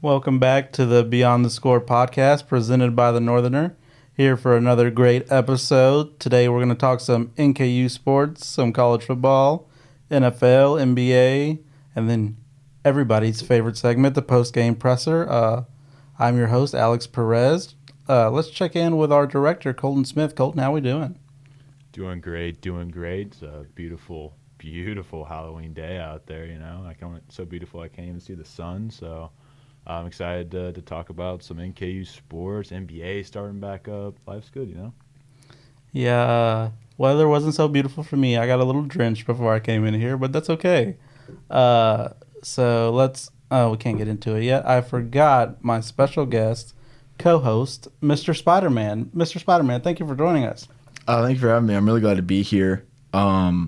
Welcome back to the Beyond the Score podcast presented by the Northerner. Here for another great episode. Today we're going to talk some NKU sports, some college football, NFL, NBA, and then everybody's favorite segment, the post-game presser. I'm your host, Alex Perez. Let's check in with our director, Colton Smith. Colton, how we doing? Doing great. It's a beautiful Halloween day out there, It's so beautiful I can't even see the sun, so I'm excited to talk about some NKU sports, NBA starting back up. Life's good. Yeah, weather wasn't so beautiful for me. I got a little drenched before I came in here, but that's okay. So let's... Oh, we can't get into it yet. I forgot my special guest, co-host, Mr. Spider-Man. Mr. Spider-Man, thank you for joining us. Thank you for having me. I'm really glad to be here. I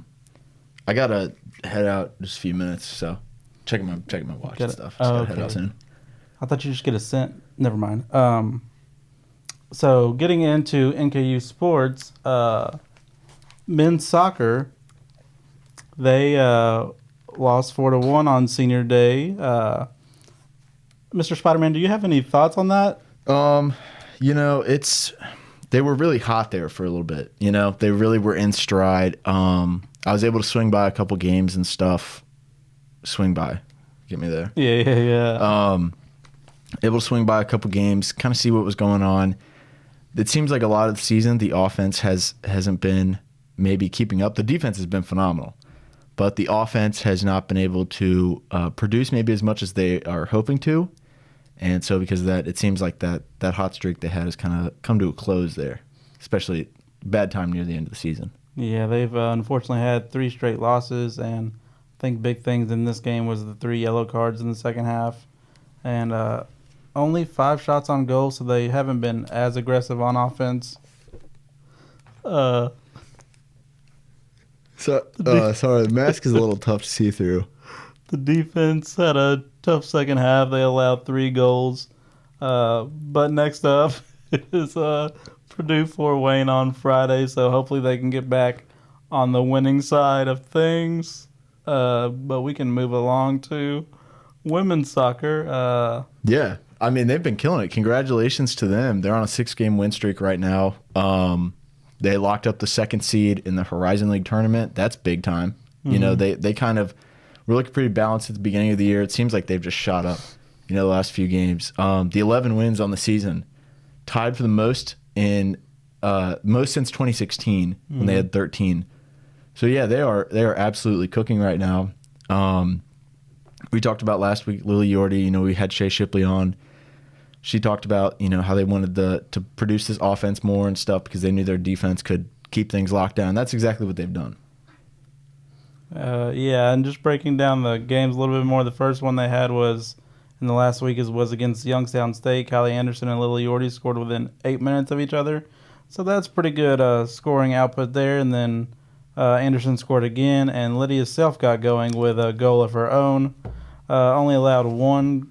gotta head out in just a few minutes, so checking my watch and stuff. Just gotta head out soon. I thought you just get a cent. Never mind. So getting into NKU sports, men's soccer, they lost 4-1 on Senior Day. Mr. Spider-Man, do you have any thoughts on that? They were really hot there for a little bit. They really were in stride. I was able to swing by a couple games and stuff. Swing by. Get me there. Yeah. Able to swing by a couple games, kind of see what was going on. It seems like a lot of the season, the offense hasn't been maybe keeping up. The defense has been phenomenal, but the offense has not been able to produce maybe as much as they are hoping to. And so because of that, it seems like that hot streak they had has kind of come to a close there, especially bad time near the end of the season. Yeah, they've unfortunately had 3 straight losses, and I think big things in this game was the 3 yellow cards in the second half. And only 5 shots on goal, so they haven't been as aggressive on offense. Sorry, the mask is a little tough to see through. The defense had a tough second half. They allowed 3 goals. But next up is Purdue Fort Wayne on Friday, so hopefully they can get back on the winning side of things. But we can move along to women's soccer. Yeah. I mean, they've been killing it. Congratulations to them. They're on a 6-game win streak right now. They locked up the 2nd seed in the Horizon League tournament. That's big time. Mm-hmm. They kind of were looking pretty balanced at the beginning of the year. It seems like they've just shot up, the last few games. The 11 wins on the season, tied for the most since 2016 when they had 13. So yeah, they are absolutely cooking right now. We talked about last week Lily Yordi. We had Shay Shipley on. She talked about how they wanted to produce this offense more and stuff because they knew their defense could keep things locked down. That's exactly what they've done. Yeah, and just breaking down the games a little bit more, the first one they had was in the last week was against Youngstown State. Kylie Anderson and Lily Yordi scored within 8 minutes of each other. So that's pretty good scoring output there. And then Anderson scored again, and Lydia Self got going with a goal of her own. Only allowed 1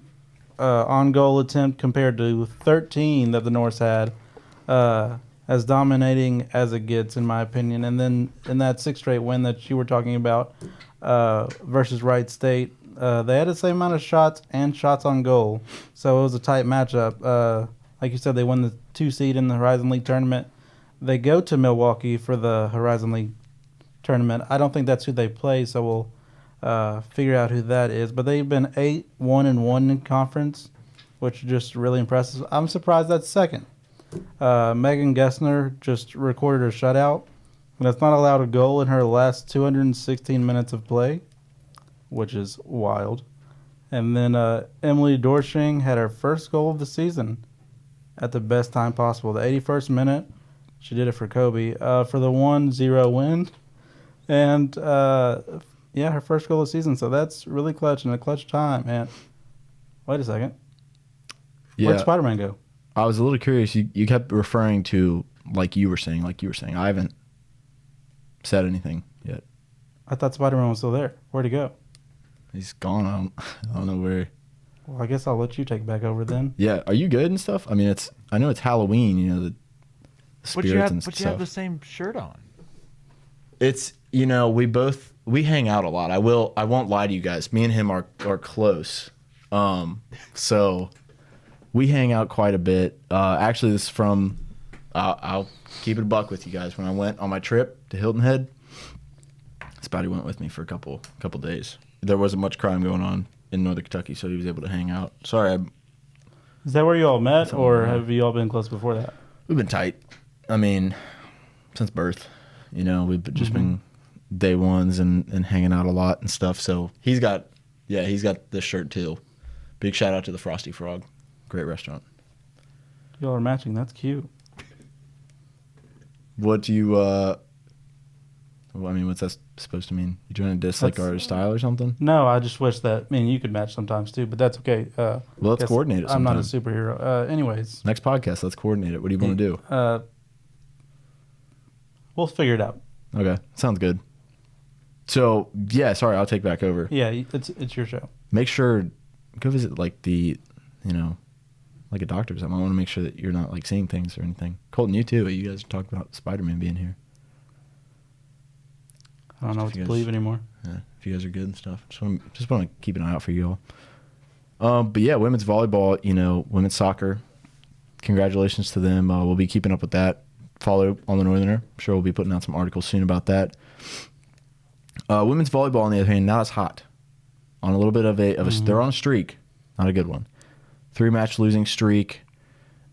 on-goal attempt compared to 13 that the Norse had. As dominating as it gets, in my opinion. And then in that 6th straight win that you were talking about versus Wright State, they had the same amount of shots and shots on goal. So it was a tight matchup. Like you said, they won the 2 seed in the Horizon League tournament. They go to Milwaukee for the Horizon League tournament. I don't think that's who they play, so we'll figure out who that is. But they've been 8-1-1 in conference, which is just really impressive. I'm surprised that's 2nd. Megan Gessner just recorded her shutout and has not allowed a goal in her last 216 minutes of play, which is wild. And then Emily Dorsching had her first goal of the season at the best time possible. The 81st minute, she did it for Kobe for the 1-0 win. And, her first goal of the season. So that's really clutch and a clutch time. And wait a second. Yeah. Where'd Spider-Man go? I was a little curious. You kept referring to like you were saying. I haven't said anything yet. I thought Spider-Man was still there. Where'd he go? He's gone. I don't know where. Well, I guess I'll let you take back over then. Yeah. Are you good and stuff? I mean, I know it's Halloween. The spirits and stuff. But you have the same shirt on. It's we hang out a lot. I won't lie to you guys. Me and him are close. So we hang out quite a bit. Actually, this is from, I'll keep it a buck with you guys. When I went on my trip to Hilton Head, Spotty went with me for a couple days. There wasn't much crime going on in Northern Kentucky, so he was able to hang out. Sorry, Is that where you all met, or wrong. have you all been close before that? we've been tight. I mean, since birth, we've just been day ones and hanging out a lot and stuff. So he's got this shirt too. Big shout out to the Frosty Frog. Great restaurant. You all are matching. That's cute. What do you, what's that supposed to mean? You trying to diss like our style or something? No, I just wish that. I mean, you could match sometimes too, but that's okay. Well, let's coordinate it I'm not a sometime. superhero. Anyways, Next podcast, let's coordinate it. What do you want to do? We'll figure it out. Okay, sounds good. So, yeah, sorry, I'll take back over. Yeah, it's your show. Make sure, go visit like like a doctor or something. I want to make sure that you're not like seeing things or anything. Colton, you too. You guys talked about Spider-Man being here. I don't know what If to you believe guys- anymore. Yeah, if you guys are good and stuff. Just want to keep an eye out for you all. But yeah, women's volleyball, women's soccer. Congratulations to them. We'll be keeping up with that. Follow on the Northerner. I'm sure we'll be putting out some articles soon about that. Women's volleyball, on the other hand, not as hot. On a little bit of a they're on a streak, not a good one. 3-match losing streak.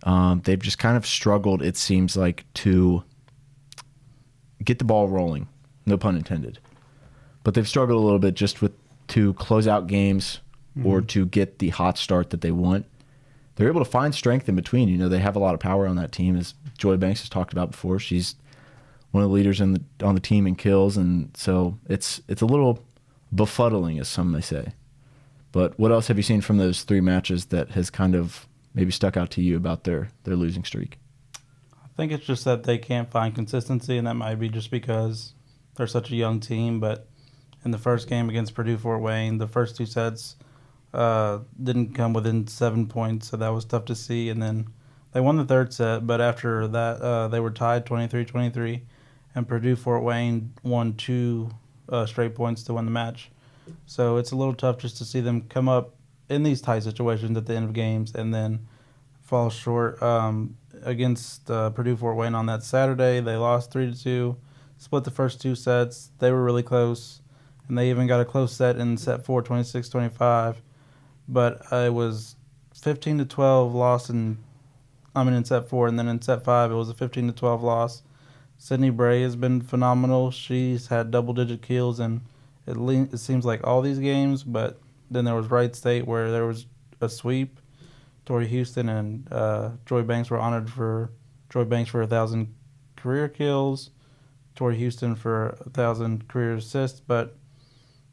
They've just kind of struggled, it seems like, to get the ball rolling. No pun intended. But they've struggled a little bit just to close out games or to get the hot start that they want. They're able to find strength in between. They have a lot of power on that team, as Joy Banks has talked about before. She's one of the leaders on the team in kills, and so it's a little befuddling, as some may say. But what else have you seen from those 3 matches that has kind of maybe stuck out to you about their losing streak? I think it's just that they can't find consistency, and that might be just because they're such a young team. But in the first game against Purdue Fort Wayne, the first 2 sets didn't come within 7 points, so that was tough to see. And then they won the 3rd set, but after that they were tied 23-23, and Purdue Fort Wayne won 2 straight points to win the match. So it's a little tough just to see them come up in these tight situations at the end of games and then fall short. Against Purdue Fort Wayne on that Saturday, they lost 3-2, split the first 2 sets. They were really close, and they even got a close set in set 4, 26-25. But it was 15-12 loss in set 4, and then in set 5 it was a 15-12 loss. Sydney Bray has been phenomenal. She's had double-digit kills in it seems like all these games, but then there was Wright State where there was a sweep. Tori Houston and Joy Banks were honored for 1,000 career kills, Tori Houston for 1,000 career assists. But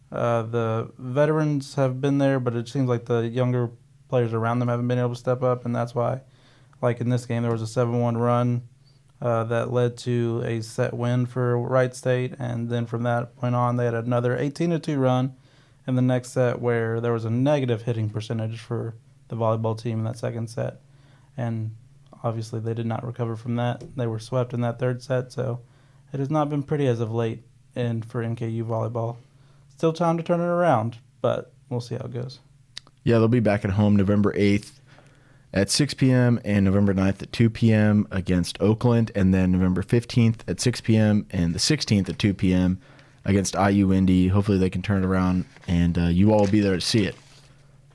the veterans have been there, but it seems like the younger players around them haven't been able to step up, and that's why, like in this game, there was a 7-1 run that led to a set win for Wright State, and then from that point on, they had another 18-2 run in the next set where there was a negative hitting percentage for the volleyball team in that second set, and obviously they did not recover from that. They were swept in that 3rd set, so it has not been pretty as of late for NKU volleyball. Still time to turn it around, but we'll see how it goes. Yeah, they'll be back at home November 8th at 6 p.m. and November 9th at 2 p.m. against Oakland, and then November 15th at 6 p.m. and the 16th at 2 p.m. against IU Indy. Hopefully they can turn it around, and you all will be there to see it.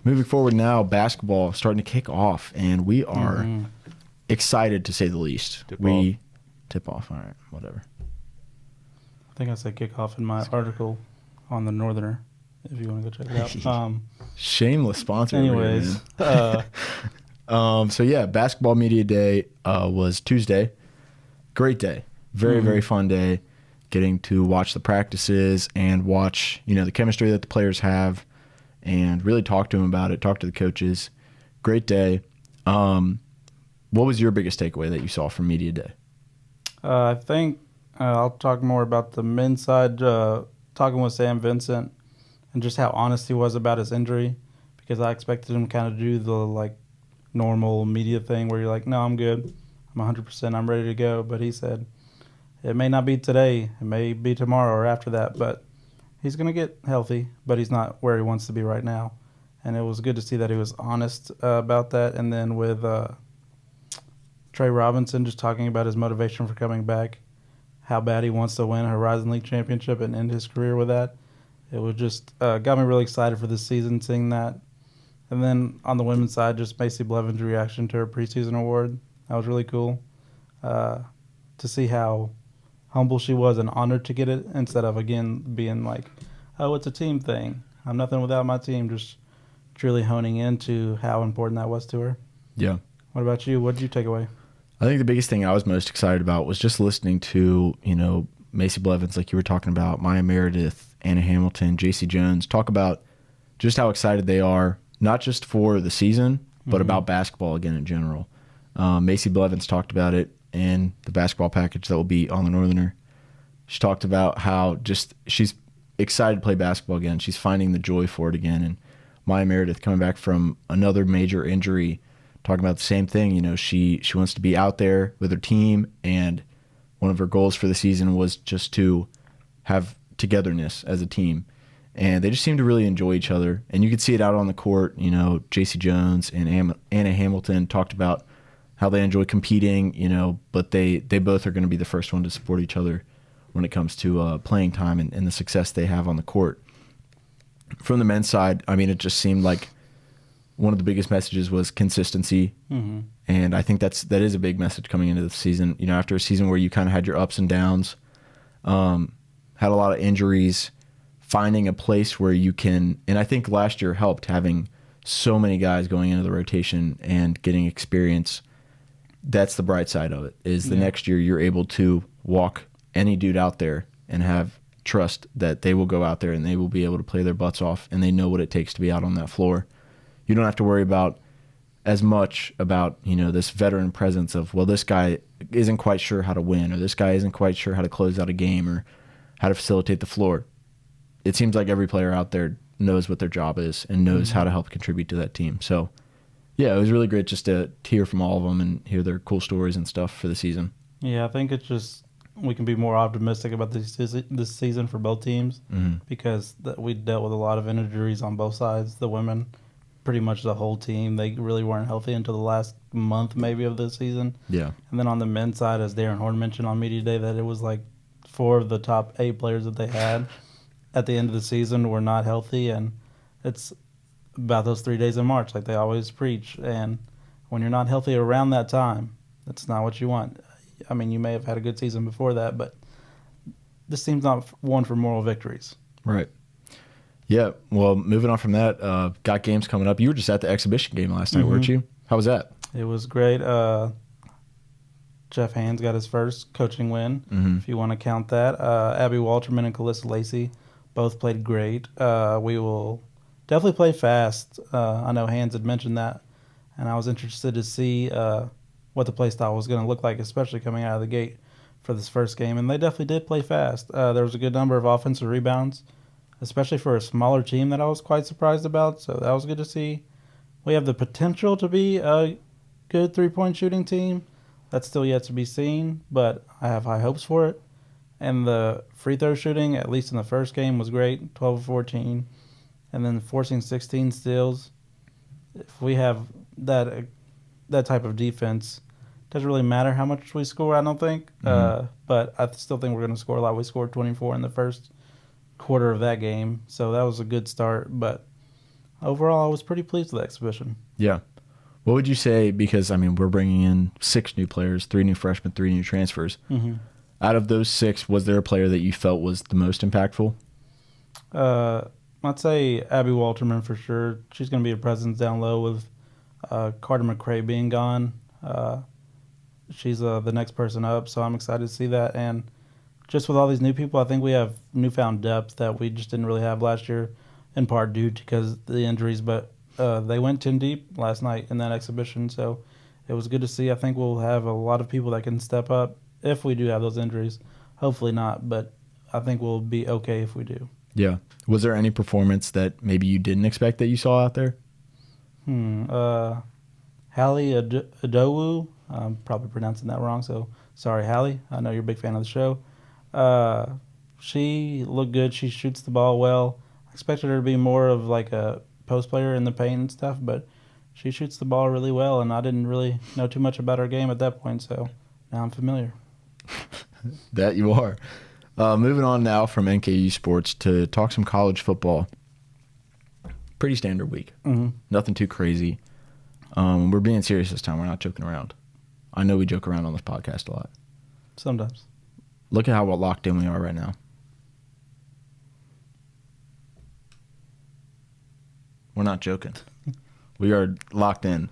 Moving forward now, basketball starting to kick off, and we are excited to say the least. Tip off. All right, whatever. I think I said kickoff in my article on the Northerner, if you want to go check it out. Shameless sponsor. Anyways, so yeah, basketball media day was Tuesday. Great day, very fun day. Getting to watch the practices and watch the chemistry that the players have, and really talk to them about it. Talk to the coaches. Great day. What was your biggest takeaway that you saw from media day? I think I'll talk more about the men's side. Talking with Sam Vincent and just how honest he was about his injury, because I expected him kind of to do the normal media thing where you're like, no, I'm good, I'm 100%, I'm ready to go. But he said it may not be today, it may be tomorrow or after that, but he's going to get healthy, but he's not where he wants to be right now. and it was good to see that he was honest about that. And then with Trey Robinson just talking about his motivation for coming back, how bad he wants to win a Horizon League championship and end his career with that. It was just got me really excited for this season seeing that. And then on the women's side, just Macy Blevin's reaction to her preseason award. That was really cool to see how humble she was and honored to get it instead of, again, being like, oh, it's a team thing. I'm nothing without my team. Just truly honing into how important that was to her. Yeah. What about you? What did you take away? I think the biggest thing I was most excited about was just listening to, Macy Blevins, like you were talking about, Maya Meredith, Anna Hamilton, JC Jones, talk about just how excited they are, not just for the season, but about basketball again in general. Macy Blevins talked about it in the basketball package that will be on the Northerner. She talked about how just she's excited to play basketball again. She's finding the joy for it again. And Maya Meredith coming back from another major injury, talking about the same thing. She wants to be out there with her team, and one of her goals for the season was just to have togetherness as a team. And they just seem to really enjoy each other. And you could see it out on the court. JC Jones and Anna Hamilton talked about how they enjoy competing, but they both are going to be the first one to support each other when it comes to playing time and the success they have on the court. From the men's side, it just seemed like one of the biggest messages was consistency. Mm-hmm. And I think that is a big message coming into the season. After a season where you kind of had your ups and downs, had a lot of injuries, finding a place where you can, and I think last year helped having so many guys going into the rotation and getting experience. That's the bright side of it, is the next year you're able to walk any dude out there and have trust that they will go out there and they will be able to play their butts off, and they know what it takes to be out on that floor. You don't have to worry about as much about, this veteran presence of, well, this guy isn't quite sure how to win, or this guy isn't quite sure how to close out a game or how to facilitate the floor. It seems like every player out there knows what their job is and knows how to help contribute to that team. So, yeah, it was really great just to hear from all of them and hear their cool stories and stuff for the season. Yeah, I think it's just we can be more optimistic about this season for both teams because we dealt with a lot of injuries on both sides. The women, pretty much the whole team, they really weren't healthy until the last month maybe of the season. Yeah. And then on the men's side, as Darren Horn mentioned on Media Day, that it was like 4 of the top 8 players that they had at the end of the season were not healthy, and it's about those 3 days in March, like they always preach. And when you're not healthy around that time, that's not what you want. You may have had a good season before that, but this team's not one for moral victories. Right. Yeah. Well, moving on from that, got games coming up. You were just at the exhibition game last night, weren't you? How was that? It was great. Jeff Hands got his first coaching win, if you want to count that. Abby Walterman and Calissa Lacey both played great. We will definitely play fast. I know Hands had mentioned that, and I was interested to see what the play style was going to look like, especially coming out of the gate for this first game. And they definitely did play fast. There was a good number of offensive rebounds, especially for a smaller team that I was quite surprised about. So that was good to see. We have the potential to be a good three-point shooting team. That's still yet to be seen, but I have high hopes for it. And the free throw shooting, at least in the first game, was great, 12 of 14. And then forcing 16 steals. If we have that type of defense, doesn't really matter how much we score, I don't think. But I still think we're going to score a lot. We scored 24 in the first quarter of that game, so that was a good start. But overall, I was pretty pleased with the exhibition. Yeah. What would you say, because, we're bringing in 6 new players, 3 new freshmen, 3 new transfers. Out of those 6, was there a player that you felt was the most impactful? I'd say Abby Walterman for sure. She's going to be a presence down low with Carter McCray being gone. She's the next person up, so I'm excited to see that. And just with all these new people, I think we have newfound depth that we just didn't really have last year, in part due to the injuries. But they went 10 deep last night in that exhibition, so it was good to see. I think we'll have a lot of people that can step up if we do have those injuries. Hopefully not, but I think we'll be okay if we do. Yeah. Was there any performance that maybe you didn't expect that you saw out there? Hallie Adowu, I'm probably pronouncing that wrong, so sorry, Hallie. I know you're a big fan of the show. She looked good. She shoots the ball well. I expected her to be more of like a post player in the paint and stuff, but she shoots the ball really well, and I didn't really know too much about her game at that point, so now I'm familiar. That you are. Moving on now from NKU sports to talk some college football. Pretty standard week. Mm-hmm. Nothing too crazy. We're being serious this time. We're not joking around. I know we joke around on this podcast a lot. Sometimes. Look at how locked in we are right now. We're not joking. We are locked in.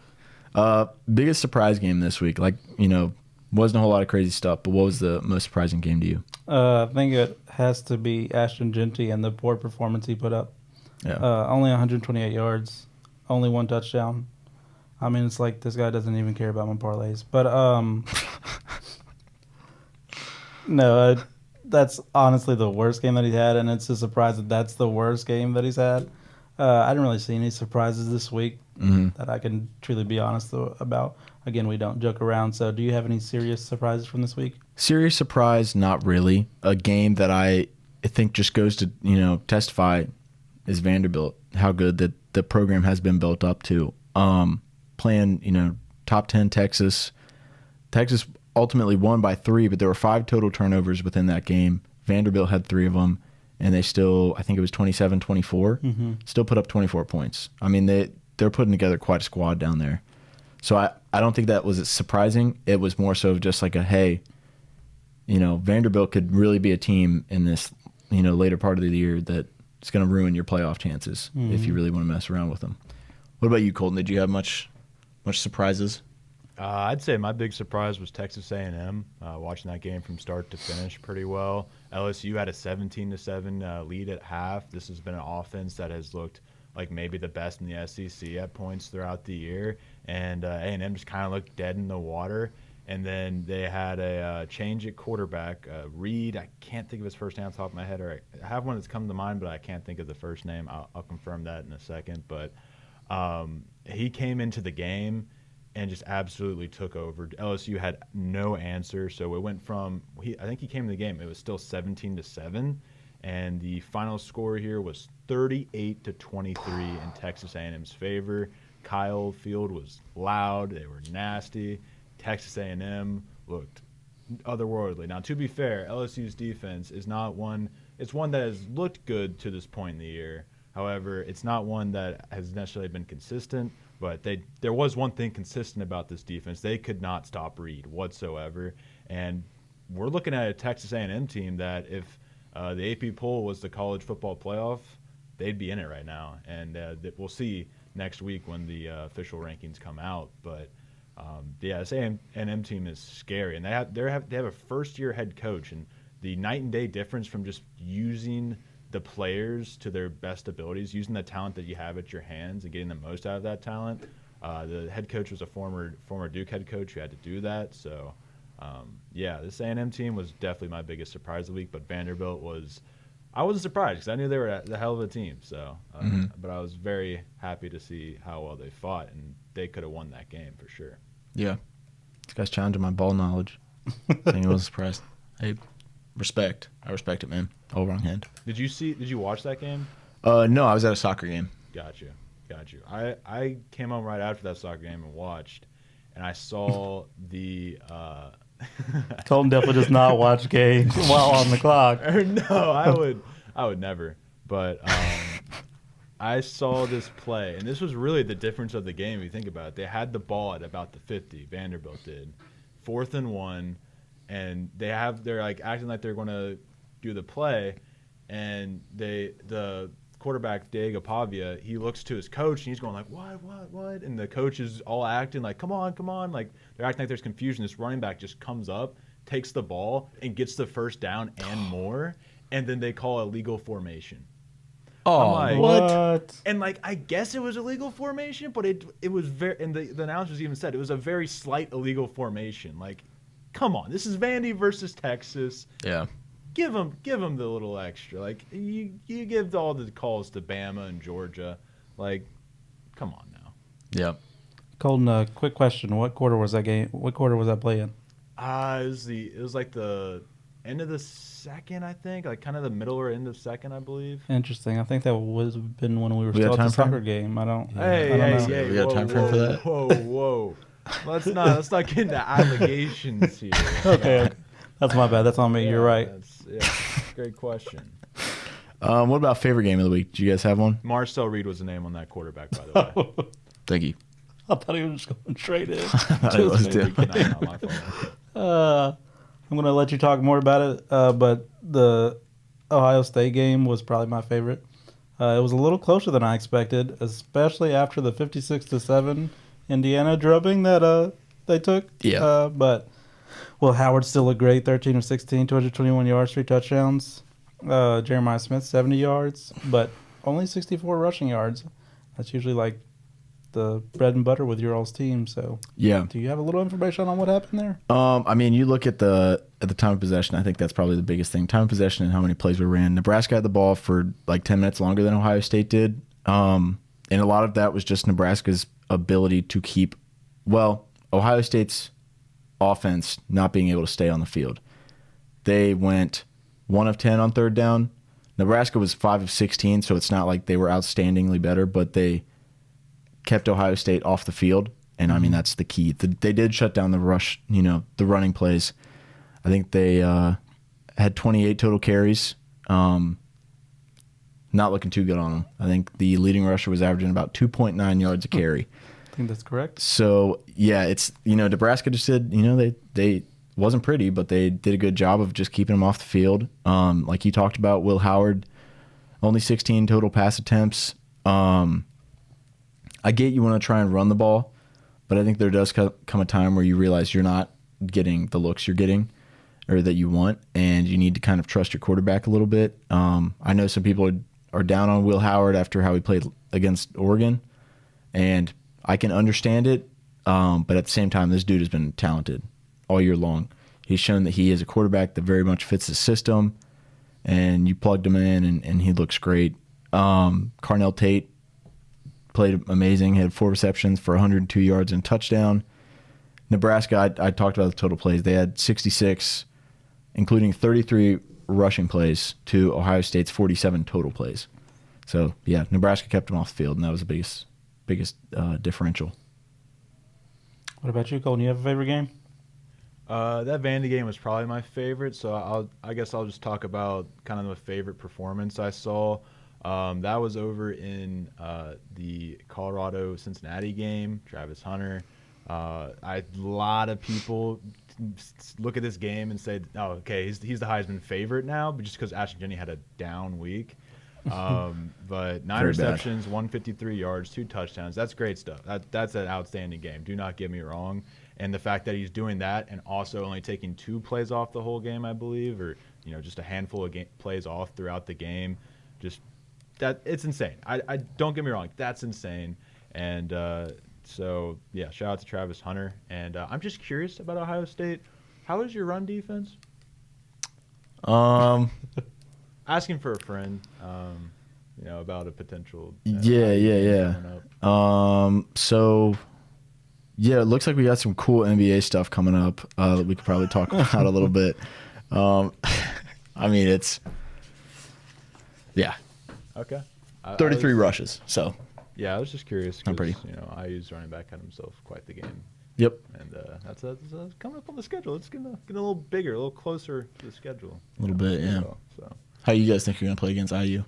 Biggest surprise game this week. Wasn't a whole lot of crazy stuff, but what was the most surprising game to you? I think it has to be Ashton Genty and the poor performance he put up. Yeah. Only 128 yards, only 1 touchdown. I mean, it's like this guy doesn't even care about my parlays. But no, that's honestly the worst game that he had, and it's a surprise that that's the worst game that he's had. I didn't really see any surprises this week that I can truly be honest about. Again, we don't joke around. So do you have any serious surprises from this week? Serious surprise, not really. A game that I think just goes to, testify is Vanderbilt, how good that the program has been built up to. Playing, top 10 Texas. Texas ultimately won by 3, but there were 5 total turnovers within that game. Vanderbilt had 3 of them, and they still, I think it was 27-24, still put up 24 points. I mean, they're putting together quite a squad down there. So I don't think that was surprising. It was more so just like Vanderbilt could really be a team in this, later part of the year that it's going to ruin your playoff chances if you really want to mess around with them. What about you, Colton? Did you have much surprises? I'd say my big surprise was Texas A&M, watching that game from start to finish pretty well. LSU had a 17-7 lead at half. This has been an offense that has looked like maybe the best in the SEC at points throughout the year, and A&M just kind of looked dead in the water. And then they had a change at quarterback. Reed, I can't think of his first name off the top of my head, or I have one that's come to mind, but I can't think of the first name. I'll confirm that in a second. But he came into the game and just absolutely took over. LSU had no answer, so it went from I think he came in the game. It was still 17-7, and the final score here was 38-23 in Texas A&M's favor. Kyle Field was loud. They were nasty. Texas A&M looked otherworldly. Now, to be fair, LSU's defense is not one. It's one that has looked good to this point in the year. However, it's not one that has necessarily been consistent. But there was one thing consistent about this defense. They could not stop Reed whatsoever. And we're looking at a Texas A&M team that if the AP poll was the college football playoff, they'd be in it right now. And we'll see next week when the official rankings come out. But this A&M team is scary, and they have a first-year head coach, and the night and day difference from just using the players to their best abilities, using the talent that you have at your hands and getting the most out of that talent. The head coach was a former Duke head coach who had to do that. So, this A&M team was definitely my biggest surprise of the week. But Vanderbilt I wasn't surprised because I knew they were a hell of a team. So, but I was very happy to see how well they fought, and they could have won that game for sure. Yeah, this guy's challenging my ball knowledge. Saying I wasn't surprised. Hey. Respect. I respect it, man. All wrong hand. Did you watch that game? No, I was at a soccer game. Got you. I came home right after that soccer game and watched, and I saw the Colton definitely does not watch games while on the clock. No, I would never. But I saw this play, and this was really the difference of the game if you think about it. They had the ball at about the 50, Vanderbilt did. 4th and 1. And they're like acting like they're going to do the play, and the quarterback Diego Pavia, he looks to his coach and he's going like what, and the coach is all acting like come on, like they're acting like there's confusion. This running back just comes up, takes the ball, and gets the first down and more, and then they call illegal formation. Oh, like, what? And like I guess it was illegal formation, but it was very, and the announcers even said it was a very slight illegal formation. Like, come on, this is Vandy versus Texas. Yeah. Give them the little extra. Like you give all the calls to Bama and Georgia. Like, come on now. Yep. Colton, quick question: What quarter was that game? What quarter was that play in? It was like the end of the second, I think, like kind of the middle or end of second, I believe. Interesting. I think that was been when we were We still got at the time frame? soccer game. I don't. Hey, I don't know. hey, We got whoa, time frame whoa, for that? Whoa. Let's not get into allegations here. Okay. That's my bad. That's on me. Yeah, You're right. Great question. What about favorite game of the week? Do you guys have one? Marcel Reed was the name on that quarterback, by the way. Thank you. I thought he was just going straight in. It was too. Not my fault. I'm going to let you talk more about it, but the Ohio State game was probably my favorite. It was a little closer than I expected, especially after the 56-7 Indiana drubbing that they took. Yeah. But Will Howard still looked great, 13 of 16, 221 yards, 3 touchdowns. Jeremiah Smith, 70 yards, but only 64 rushing yards. That's usually like the bread and butter with your all's team. So, Yeah. do you have a little information on what happened there? I mean, you look at the time of possession. I think that's probably the biggest thing: time of possession and how many plays were ran. Nebraska had the ball for like 10 minutes longer than Ohio State did, and a lot of that was just Nebraska's ability to keep, Ohio State's offense not being able to stay on the field. They went 1 of 10 on third down. Nebraska was 5 of 16, so it's not like they were outstandingly better, but they kept Ohio State off the field, and I mean that's the key. They did shut down the rush, the running plays. I think they had 28 total carries. Not looking too good on them. I think the leading rusher was averaging about 2.9 yards a carry. I think that's correct. So yeah, it's Nebraska just did they wasn't pretty, but they did a good job of just keeping him off the field. Like you talked about, Will Howard, only 16 total pass attempts. I get you want to try and run the ball, but I think there does come a time where you realize you're not getting the looks you're getting or that you want, and you need to kind of trust your quarterback a little bit. I know some people are down on Will Howard after how he played against Oregon, and I can understand it, but at the same time, this dude has been talented all year long. He's shown that he is a quarterback that very much fits the system, and you plugged him in, and he looks great. Carnell Tate played amazing. He had 4 receptions for 102 yards and a touchdown. Nebraska, I talked about the total plays. They had 66, including 33 rushing plays to Ohio State's 47 total plays. So, yeah, Nebraska kept them off the field, and that was the biggest differential. What about you, Colton? You have a favorite game? That Vandy game was probably my favorite, so I guess I'll just talk about kind of the favorite performance I saw. That was over in the Colorado-Cincinnati game, Travis Hunter. A lot of people look at this game and say, oh, okay, he's the Heisman favorite now, but just because Ashton Jenney had a down week. But 9 receptions, 153 yards, 2 touchdowns. That's great stuff. That's an outstanding game. Do not get me wrong. And the fact that he's doing that and also only taking 2 plays off the whole game, I believe, or just a handful of plays off throughout the game, just that it's insane. I don't get me wrong, that's insane. And so yeah, shout out to Travis Hunter. And I'm just curious about Ohio State. How is your run defense? Asking for a friend, about a potential. Yeah. So, yeah, it looks like we got some cool NBA stuff coming up that we could probably talk about a little bit. I mean, it's, yeah. Okay. 33 rushes, so. Yeah, I was just curious I'm because, pretty. IU's running back had himself quite the game. Yep. And that's coming up on the schedule. It's getting a little bigger, a little closer to the schedule. A little bit, yeah. So. How you guys think you're going to play against IU?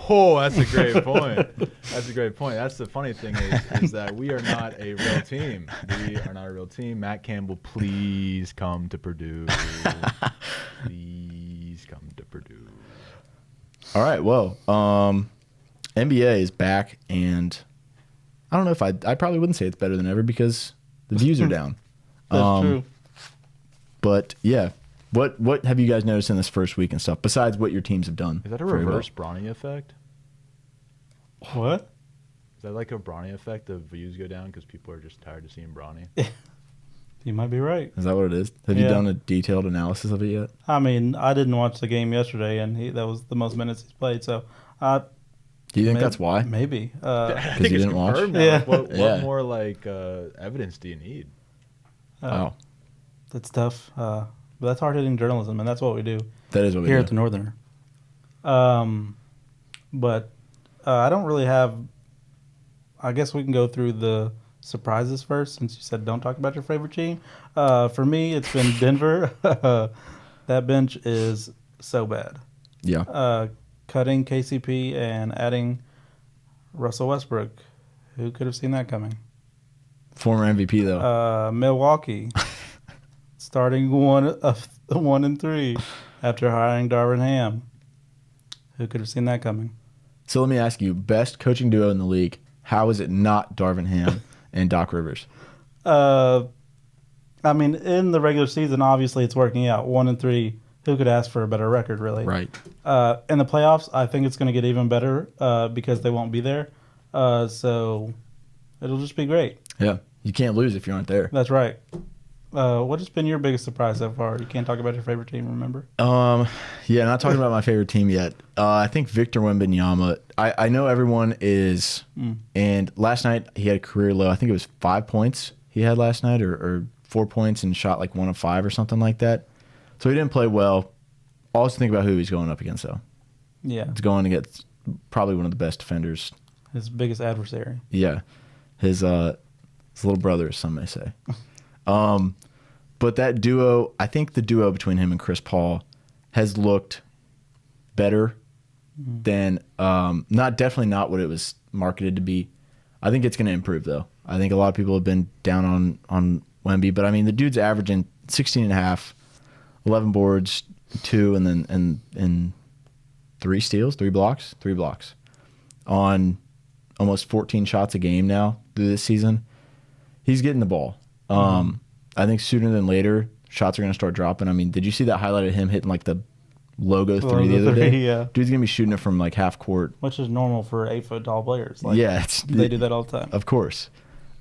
Oh, that's a great point. That's a great point. That's the funny thing is that we are not a real team. We are not a real team. Matt Campbell, please come to Purdue. Please come to Purdue. All right, well, NBA is back, and I don't know if I probably wouldn't say it's better than ever because the views are down. That's true. But, yeah. What have you guys noticed in this first week and stuff, besides what your teams have done? Is that a reverse Bronny effect? What? Is that like a Bronny effect? The views go down because people are just tired of seeing Bronny? You might be right. Is that what it is? Have you done a detailed analysis of it yet? I mean, I didn't watch the game yesterday, and that was the most minutes he's played. So, do you think that's why? Maybe. I you think it's didn't watch? confirmed now. Yeah. What more evidence do you need? Wow. That's tough. But that's hard-hitting journalism, and that's what we do That is what we here do. at the Northerner. But I don't really have. I guess we can go through the surprises first, since you said don't talk about your favorite team. For me, it's been Denver. That bench is so bad. Yeah. Cutting KCP and adding Russell Westbrook. Who could have seen that coming? Former MVP, though. Milwaukee starting 1-3 after hiring Darvin Ham. Who could have seen that coming? So let me ask you, best coaching duo in the league, how is it not Darvin Ham and Doc Rivers? I mean, in the regular season, obviously it's working out. 1-3. Who could ask for a better record, really? Right. In the playoffs, I think it's going to get even better because they won't be there. So it'll just be great. Yeah. You can't lose if you aren't there. That's right. What has been your biggest surprise so far? You can't talk about your favorite team, remember? Yeah, not talking about my favorite team yet. I think Victor Wembanyama. I know everyone is, and last night he had a career low. I think it was 5 points he had last night, or 4 points, and shot like 1 of 5 or something like that. So he didn't play well. Also think about who he's going up against, though. Yeah. He's going against probably one of the best defenders. His biggest adversary. Yeah, his little brother, as some may say. But that duo, I think the duo between him and Chris Paul has looked better than definitely not what it was marketed to be. I think it's going to improve, though. I think a lot of people have been down on Wemby, but I mean the dude's averaging 16.5, 11 boards, 2, and then 3 steals, 3 blocks on almost 14 shots a game now through this season. He's getting the ball. I think sooner than later, shots are going to start dropping. I mean, did you see that highlight of him hitting like the logo 3 the other day? Yeah. Dude's going to be shooting it from like half court. Which is normal for 8-foot tall players. Like, Yeah. they do that all the time. Of course.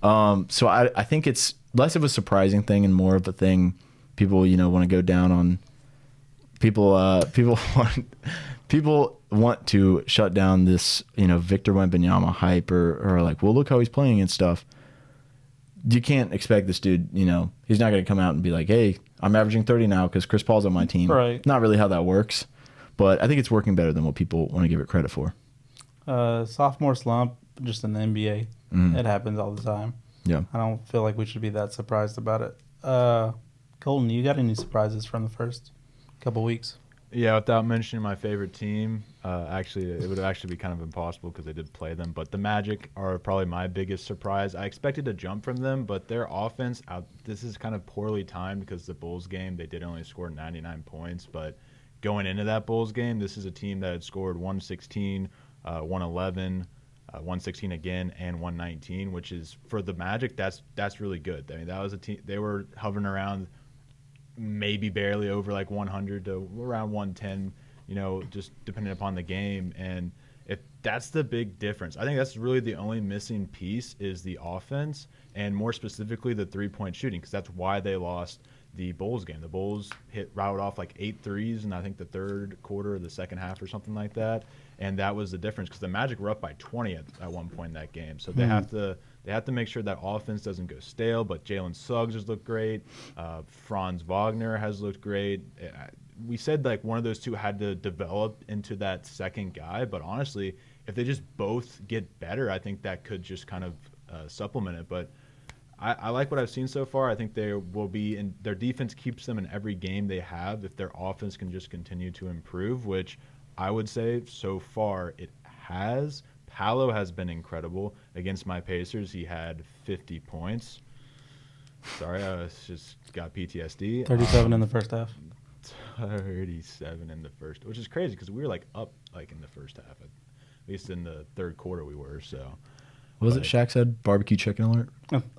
So I think it's less of a surprising thing and more of a thing people, want to go down on. People want to shut down this, Victor Wembanyama hype or like, well, look how he's playing and stuff. You can't expect this dude, he's not going to come out and be like, hey, I'm averaging 30 now because Chris Paul's on my team. Right. Not really how that works. But I think it's working better than what people want to give it credit for. Sophomore slump, just in the NBA. It happens all the time. Yeah. I don't feel like we should be that surprised about it. Colton, you got any surprises from the first couple weeks? Yeah, without mentioning my favorite team, it would actually be kind of impossible because they did play them. But the Magic are probably my biggest surprise. I expected a jump from them, but their offense, this is kind of poorly timed because the Bulls game, they did only score 99 points. But going into that Bulls game, this is a team that had scored 116, 111, 116 again, and 119, which is, for the Magic, that's really good. I mean, that was a team, they were hovering around maybe barely over like 100 to around 110, just depending upon the game. And if that's the big difference, I think that's really the only missing piece is the offense, and more specifically the 3-point shooting, because that's why they lost the Bulls game. The Bulls routed off like 8 threes in I think the third quarter or the second half or something like that, and that was the difference because the Magic were up by 20 at one point in that game. So they have to make sure that offense doesn't go stale. But Jalen Suggs has looked great. Franz Wagner has looked great. We said like one of those two had to develop into that second guy, but honestly, if they just both get better, I think that could just kind of supplement it. But I like what I've seen so far. I think they will be in their defense keeps them in every game they have if their offense can just continue to improve, which I would say so far it has. Paolo has been incredible. Against my Pacers, he had 50 points. Sorry, I just got PTSD. 37 in the first half. 37 in the first, which is crazy because we were like up like in the first half. At least in the third quarter we were. So What was it Shaq said? Barbecue chicken alert?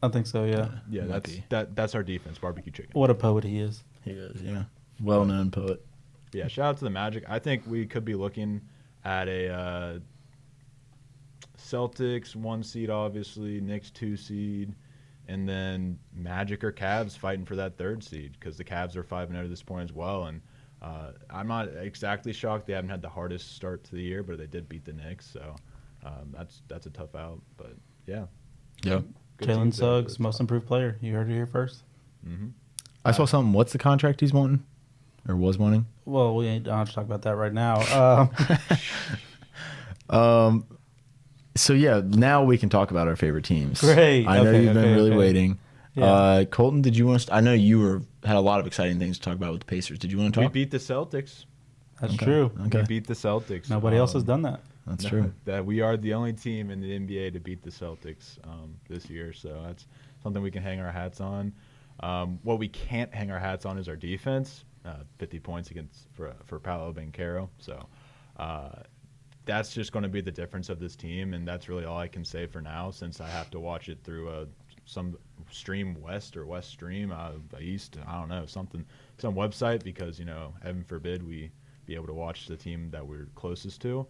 I think so, yeah. Yeah, that's our defense, barbecue chicken. What a poet he is. He is, yeah. Well-known poet. Yeah, shout out to the Magic. I think we could be looking at a Celtics 1 seed, obviously, Knicks 2 seed, and then Magic or Cavs fighting for that 3rd seed because the Cavs are 5-0 at this point as well. And I'm not exactly shocked they haven't had the hardest start to the year, but they did beat the Knicks, so that's a tough out. But yeah, Yeah. Jalen Suggs, most improved player. You heard it here first. Mm-hmm. I saw something. What's the contract he's wanting? or was wanting. Well, we don't have to talk about that right now. So yeah, now we can talk about our favorite teams. Great. I know Okay, you've been okay, really okay. waiting. Yeah. Colton, did you want to? I know you had a lot of exciting things to talk about with the Pacers. Did you want to We talk? beat the Celtics. That's Okay. true. Okay, We beat the Celtics. Nobody else has done that. that's true. That we are the only team in the NBA to beat the Celtics this year. So that's something we can hang our hats on. What we can't hang our hats on is our defense. 50 points for Paolo Banchero. So that's just going to be the difference of this team, and that's really all I can say for now, since I have to watch it through some stream west or west stream east. I don't know, some website, because heaven forbid we be able to watch the team that we're closest to.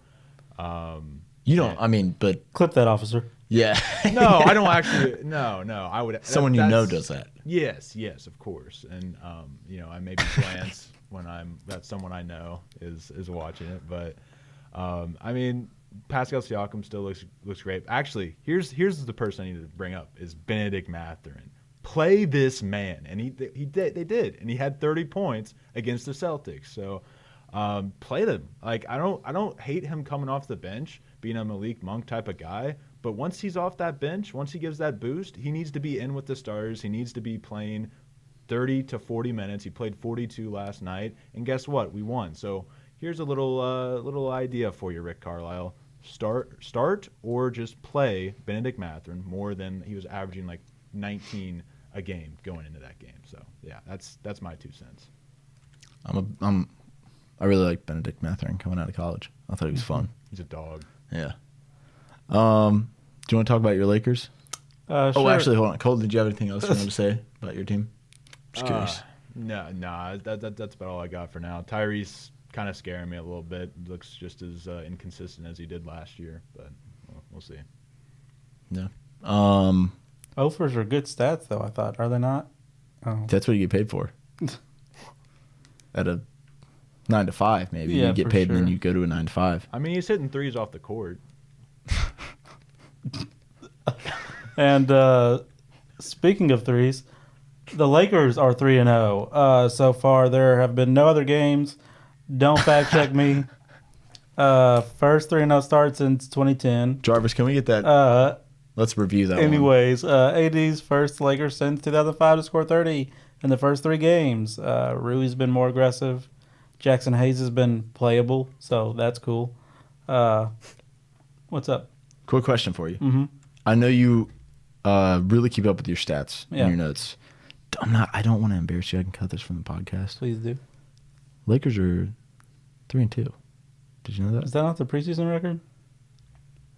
You don't. I mean, but Clip that, officer. yeah. No, I don't actually. No, I would. Someone does that. Yes, of course, and I maybe glance when that's someone I know is watching it, but I mean, Pascal Siakam still looks great. Actually, here's the person I need to bring up is Benedict Mathurin. Play this man, and they did, and he had 30 points against the Celtics. So play them. Like I don't hate him coming off the bench, being a Malik Monk type of guy. But once he's off that bench, once he gives that boost, he needs to be in with the starters. He needs to be playing 30 to 40 minutes. He played 42 last night, and guess what? We won. So here's a little idea for you, Rick Carlisle. Start or just play Benedict Mathurin more than he was averaging like 19 a game going into that game. So yeah, that's my 2 cents. I really like Benedict Mathurin coming out of college. I thought he was fun. He's a dog. Yeah. Do you want to talk about your Lakers? Sure. Oh, actually, hold on. Cole, did you have anything else you wanted to say about your team? Just curious. No, that's about all I got for now. Tyrese kind of scaring me a little bit. Looks just as inconsistent as he did last year, but we'll see. Yeah. Offers are good stats, though, I thought. Are they not? Oh. That's what you get paid for. At a 9 to 5, maybe Yeah, you get for paid, and then sure. you go to a 9 to 5. I mean, he's hitting threes off the court. And speaking of threes, the Lakers are 3-0 so far. There have been no other games. Don't fact check me. First 3-0 start since 2010. Jarvis, can we get that? Let's review that one. Anyways, AD's first Lakers since 2005 to score 30 in the first 3 games. Rui's been more aggressive. Jackson Hayes has been playable, so that's cool. What's up? Quick question for you. Mm-hmm. I know you really keep up with your stats and Yeah. your notes. I don't want to embarrass you. I can cut this from the podcast. Please do. Lakers are 3-2. Did you know Is that? that not the preseason record?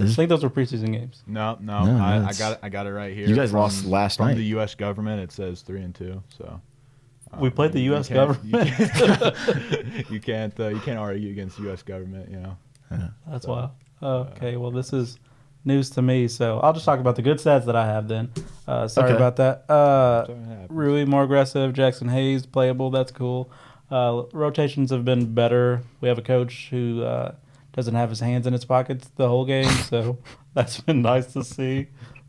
I Is- think those were preseason games. No, No, I it's- got it right here. You guys lost last from night. the U.S. government. It says 3-2. So We played the U.S. government. You can't argue against U.S. government. That's So, wild. Okay, well, this is news to me, so I'll just talk about the good stats that I have then. Sorry Okay. about that. So it happens. Rui more aggressive. Jackson Hayes playable. That's cool. Rotations have been better. We have a coach who doesn't have his hands in his pockets the whole game, so that's been nice to see.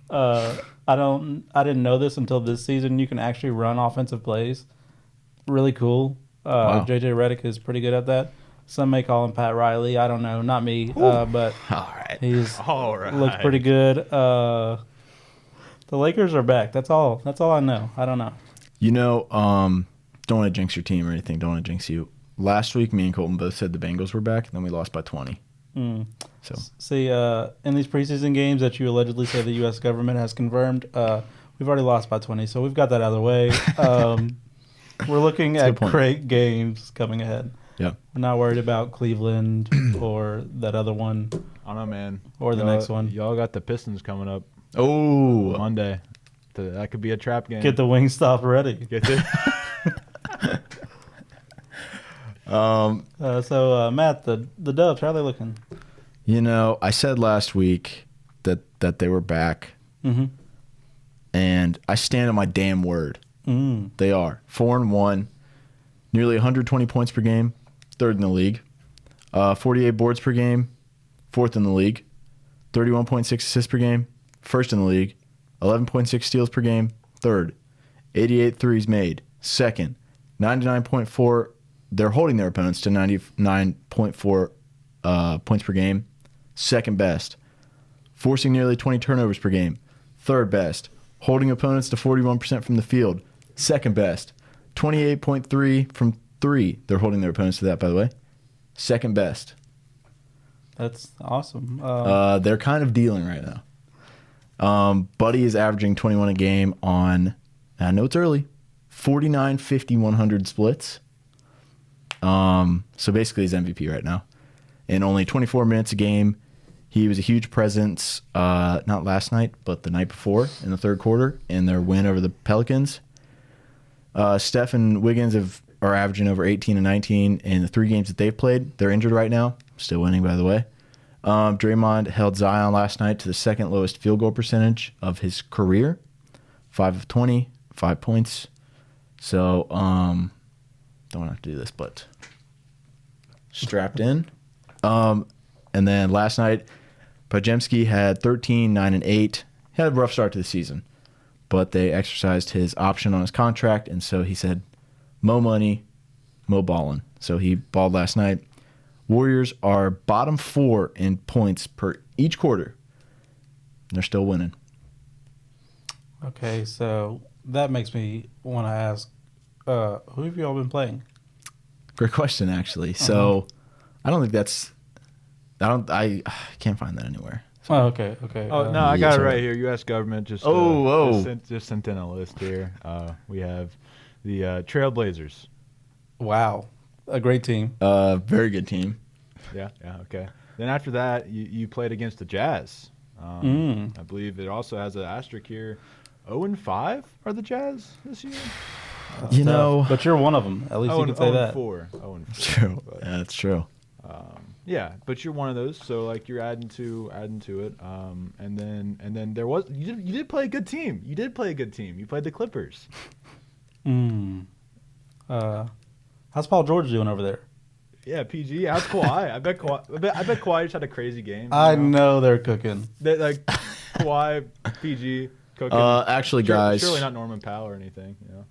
I didn't know this until this season. You can actually run offensive plays. Really cool. Wow. JJ Redick is pretty good at that. Some may call him Pat Riley. I don't know. Not me. But All right. he's All right. looks pretty good. The Lakers are back. That's all I know. I don't know. You know, don't want to jinx your team or anything. Don't want to jinx you. Last week, me and Colton both said the Bengals were back, and then we lost by 20. So See, in these preseason games that you allegedly say the U.S. government has confirmed, we've already lost by 20, so we've got that out of the way. We're looking That's a at good point. great games coming ahead. yeah. We're not worried about Cleveland or that other one. I don't know, man. Or the next one. Y'all got the Pistons coming up Oh, Monday. That could be a trap game. Get the Wingstop ready. Get it? So, Matt, the Dubs, how are they looking? you know, I said last week that they were back, Mm-hmm. and I stand on my damn word. They are 4-1, nearly 120 points per game, third in the league. 48 boards per game, fourth in the league. 31.6 assists per game, first in the league. 11.6 steals per game, third. 88 threes made, second. 99.4 they're holding their opponents to 99.4 points per game, second best. Forcing nearly 20 turnovers per game, third best. Holding opponents to 41% from the field, second best. 28.3 from three. They're holding their opponents to that, by the way. Second best. That's awesome. They're kind of dealing right now. Buddy is averaging 21 a game on, I know it's early, 49, 50, 100 splits. So basically he's MVP right now. In only 24 minutes a game, he was a huge presence, not last night, but the night before in the third quarter in their win over the Pelicans. Steph and Wiggins are averaging over 18 and 19 in the 3 games that they've played. They're injured right now. Still winning, by the way. Draymond held Zion last night to the second lowest field goal percentage of his career. 5 of 20, 5 points. So, don't want to have to do this, but strapped in. And then last night, Pajemski had 13, 9, and 8. He had a rough start to the season, but they exercised his option on his contract, and so he said, mo money, mo ballin'. So he balled last night. Warriors are bottom 4 in points per each quarter. They're still winning. Okay, so that makes me want to ask, who have you all been playing? Great question, actually. So I don't think that's... I can't find that anywhere. Oh, okay. Oh no, I got it sorry. right here. U.S. government just just sent in a list here. We have the Trailblazers. Wow, a great team. Very good team. Yeah, okay. Then after that, you played against the Jazz. I believe it also has an asterisk here. 0-5 are the Jazz this year? You know... But you're one of them. At least you can say that. 0-4. True. But, Yeah, that's true. yeah, but you're one of those, so like you're adding to it. And then there was you did play a good team. You did play a good team. You played the Clippers. How's Paul George doing over there? Yeah, PG. How's Kawhi? I bet Kawhi just had a crazy game. I know they're cooking. Like Kawhi, PG, cooking. Actually, guys, surely not Norman Powell or anything. You know,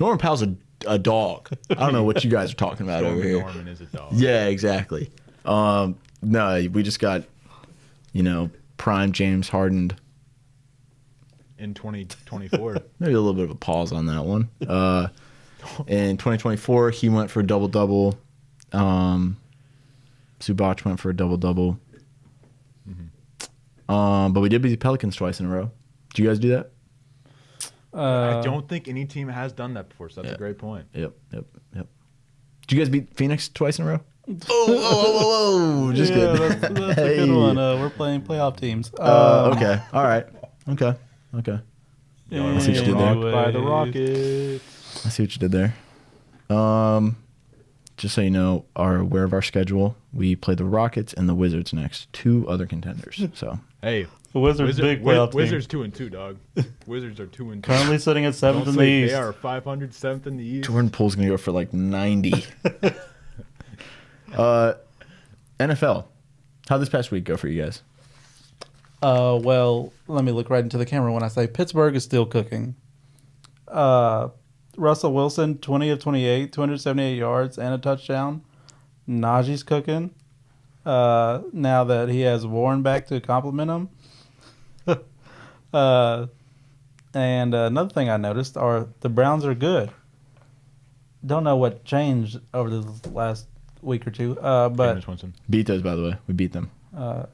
Norman Powell's a dog. I don't know what you guys are talking about over here. Norman is a dog. Yeah, exactly. No, we just got, prime James Harden. In 2024. Maybe a little bit of a pause on that one. In 2024, he went for a double-double. Zubac went for a double-double. But we did beat the Pelicans twice in a row. Did you guys do that? I don't think any team has done that before, so that's a great point. Yep. Did you guys beat Phoenix twice in a row? Whoa. Just kidding. That's a good one. We're playing playoff teams. Okay. All right. Okay. Yeah, I see what you did there. By the Rockets. I see what you did there. Just so you know, are aware of our schedule. We play the Rockets and the Wizards next. 2 other contenders. So hey, the Wizards big playoff team. Wizards 2-2, dog. Wizards are 2-2. Currently sitting at 7th in the East. They are 500 7th in the East. Jordan Poole's gonna go for like 90. NFL. How'd this past week go for you guys? Well, let me look right into the camera when I say Pittsburgh is still cooking. Russell Wilson, 20 of 28, 278 yards and a touchdown. Najee's cooking. Now that he has Warren back to compliment him. And another thing I noticed are the Browns are good. Don't know what changed over the last week or two, but Jameis Winston. Beat those, by the way. We beat them. okay.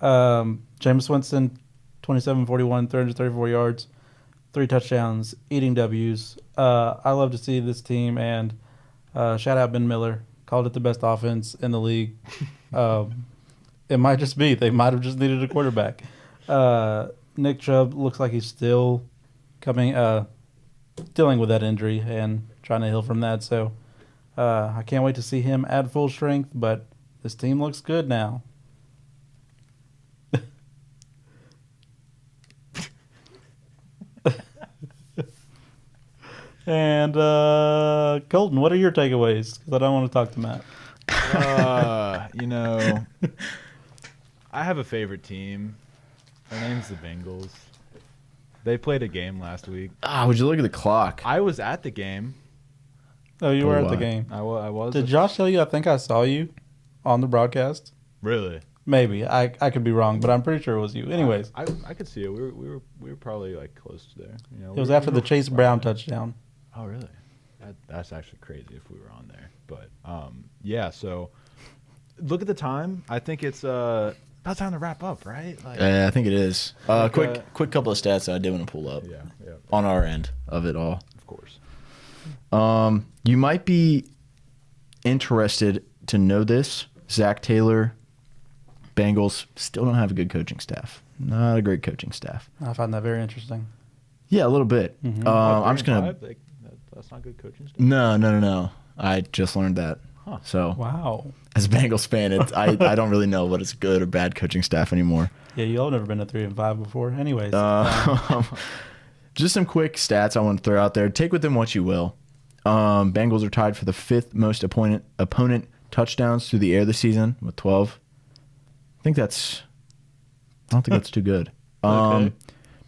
Jameis Winston, 27-41, 334 yards, 3 touchdowns, eating W's. I love to see this team, and shout out Ben Miller. Called it the best offense in the league. It might just be. They might have just needed a quarterback. Nick Chubb looks like he's still dealing with that injury and trying to heal from that. So I can't wait to see him at full strength, but this team looks good now. And Colton, what are your takeaways? Because I don't want to talk to Matt. I have a favorite team. Their name's the Bengals. They played a game last week. Would you look at the clock? I was at the game. Oh, you were at the why. game. I was. Did Josh tell you? I think I saw you on the broadcast. Really? Maybe I could be wrong, but I'm pretty sure it was you. Anyways, I could see it. We were probably like close to there. You know, it was after the Chase Brown touchdown. Oh, really? That's actually crazy if we were on there. But yeah. So look at the time. I think it's about time to wrap up, right? Like, I think it is. Like, Quick couple of stats that I did want to pull up yeah, on our end of it all. of course. You might be interested to know this. Zach Taylor, Bengals still don't have a good coaching staff. Not a great coaching staff. I find that very interesting. Yeah, a little bit. Mhm. I'm just gonna. That's not good coaching stuff. No. I just learned that. Huh. So Wow. as a Bengals fan, I don't really know what is good or bad coaching staff anymore. Yeah, you all never been to 3-5 before. Anyways, Just some quick stats I want to throw out there. Take with them what you will. Bengals are tied for the 5th most opponent touchdowns through the air this season with 12. I don't think that's too good. Okay.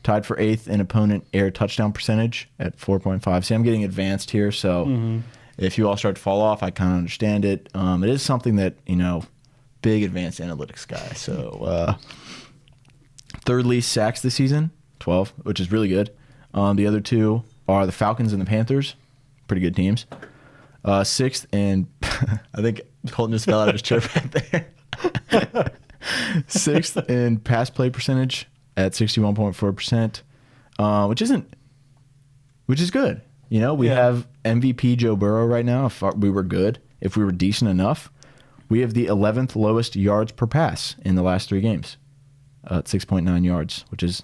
Tied for 8th in opponent air touchdown percentage at 4.5. See, I'm getting advanced here, so if you all start to fall off, I kind of understand it. It is something that, big advanced analytics guy. So 3rd least sacks this season, 12, which is really good. The other two are the Falcons and the Panthers, pretty good teams. 6th, and I think Colton just fell out of his chair back there. 6th in pass play percentage at 61.4%, which is good. We have MVP Joe Burrow right now. If we were good, if we were decent enough, we have the 11th lowest yards per pass in the last 3 games, at 6.9 yards, which is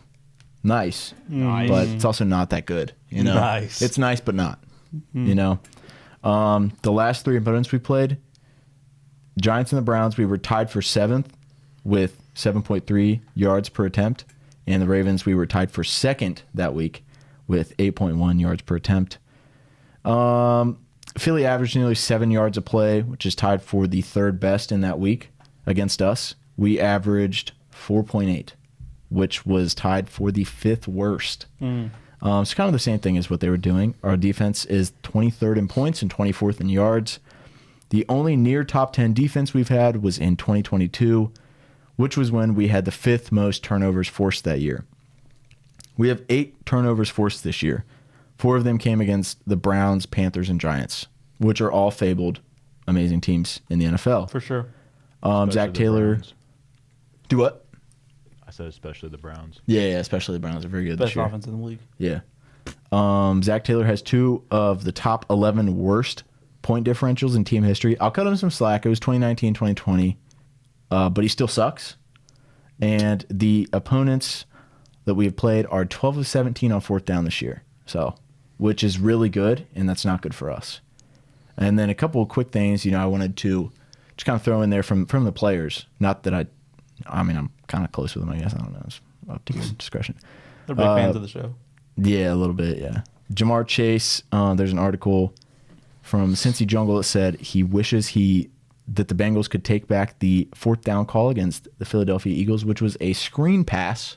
nice, but it's also not that good. Nice. It's nice, but not. The last 3 opponents we played, Giants and the Browns, we were tied for 7th with 7.3 yards per attempt, and the Ravens, we were tied for 2nd that week with 8.1 yards per attempt. Philly averaged nearly 7 yards a play, which is tied for the 3rd best in that week against us. We averaged 4.8, which was tied for the 5th worst. It's kind of the same thing as what they were doing. Our defense is 23rd in points and 24th in yards. The only near top 10 defense we've had was in 2022, which was when we had the 5th most turnovers forced that year. We have 8 turnovers forced this year. 4 of them came against the Browns, Panthers, and Giants, which are all fabled, amazing teams in the NFL. for sure. Zach Taylor. Browns. Do what? I said especially the Browns. Yeah, especially the Browns are very good Best this year. offense in the league. Yeah. Zach Taylor has 2 of the top 11 worst point differentials in team history. I'll cut him some slack. It was 2019, 2020, but he still sucks. And the opponents that we have played are 12 of 17 on 4th down this year, which is really good, and that's not good for us. And then a couple of quick things, I wanted to just kind of throw in there from the players. Not that I'm kind of close with them, I guess. I don't know. It's up to your discretion. They're big fans of the show. Yeah, a little bit, yeah. Jamar Chase, there's an article from Cincy Jungle that said he wishes that the Bengals could take back the 4th down call against the Philadelphia Eagles, which was a screen pass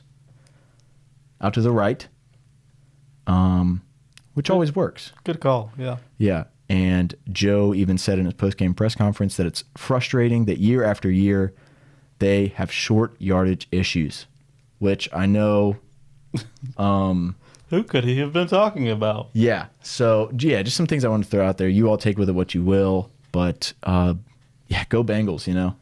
out to the right, which always works. Good call. Yeah. Yeah, and Joe even said in his post-game press conference that it's frustrating that year after year they have short yardage issues, which I know. Who could he have been talking about? Yeah. So, just some things I want to throw out there. You all take with it what you will, but go Bengals,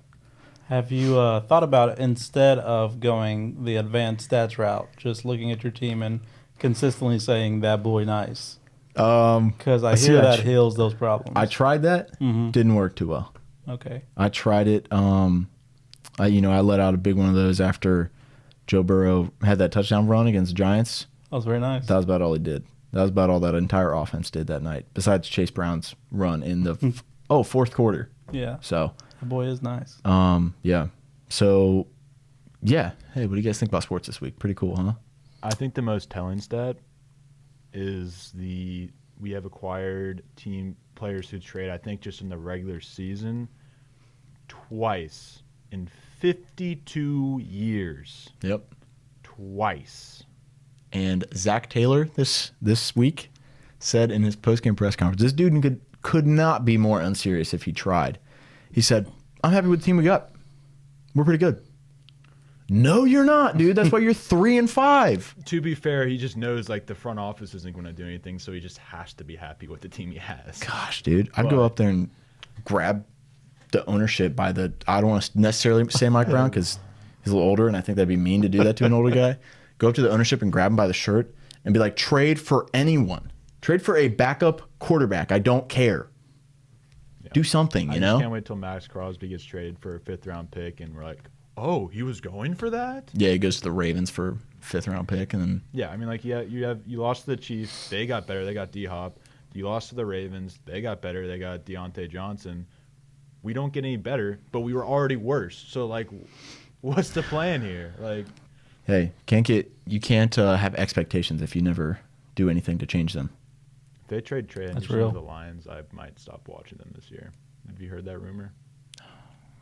Have you thought about it instead of going the advanced stats route, just looking at your team and consistently saying that boy nice? Because I hear that heals those problems. I tried that. Didn't work too well. Okay. I tried it. I let out a big one of those after Joe Burrow had that touchdown run against the Giants. That was very nice. That was about all he did. That was about all that entire offense did that night, besides Chase Brown's run in the 4th quarter. Yeah. So that boy is nice. yeah. So yeah. Hey, what do you guys think about sports this week? Pretty cool, huh? I think the most telling stat is we have acquired team players who trade, I think just in the regular season, twice in 52 years. Yep. Twice. And Zach Taylor this week said in his post-game press conference, this dude could not be more unserious if he tried. He said, I'm happy with the team we got. We're pretty good. No, you're not, dude. That's why you're 3-5. To be fair, he just knows like the front office isn't going to do anything, so he just has to be happy with the team he has. Gosh, dude. I'd go up there and grab the ownership by the, I don't want to necessarily say Mike Brown because he's a little older and I think that'd be mean to do that to an older guy. Go up to the ownership and grab him by the shirt and be like, trade for anyone. Trade for a backup quarterback. I don't care. Yeah. Do something, I you know? I can't wait till Max Crosby gets traded for a 5th-round pick and we're like, oh, he was going for that? Yeah, he goes to the Ravens for 5th-round pick. And then yeah, I mean, like, yeah, you lost to the Chiefs. They got better. They got D-Hop. You lost to the Ravens. They got better. They got Deontay Johnson. We don't get any better, but we were already worse. So, like, what's the plan here? Like, hey, you can't have expectations if you never do anything to change them. If they trade Trey Anderson to the Lions, I might stop watching them this year. Have you heard that rumor?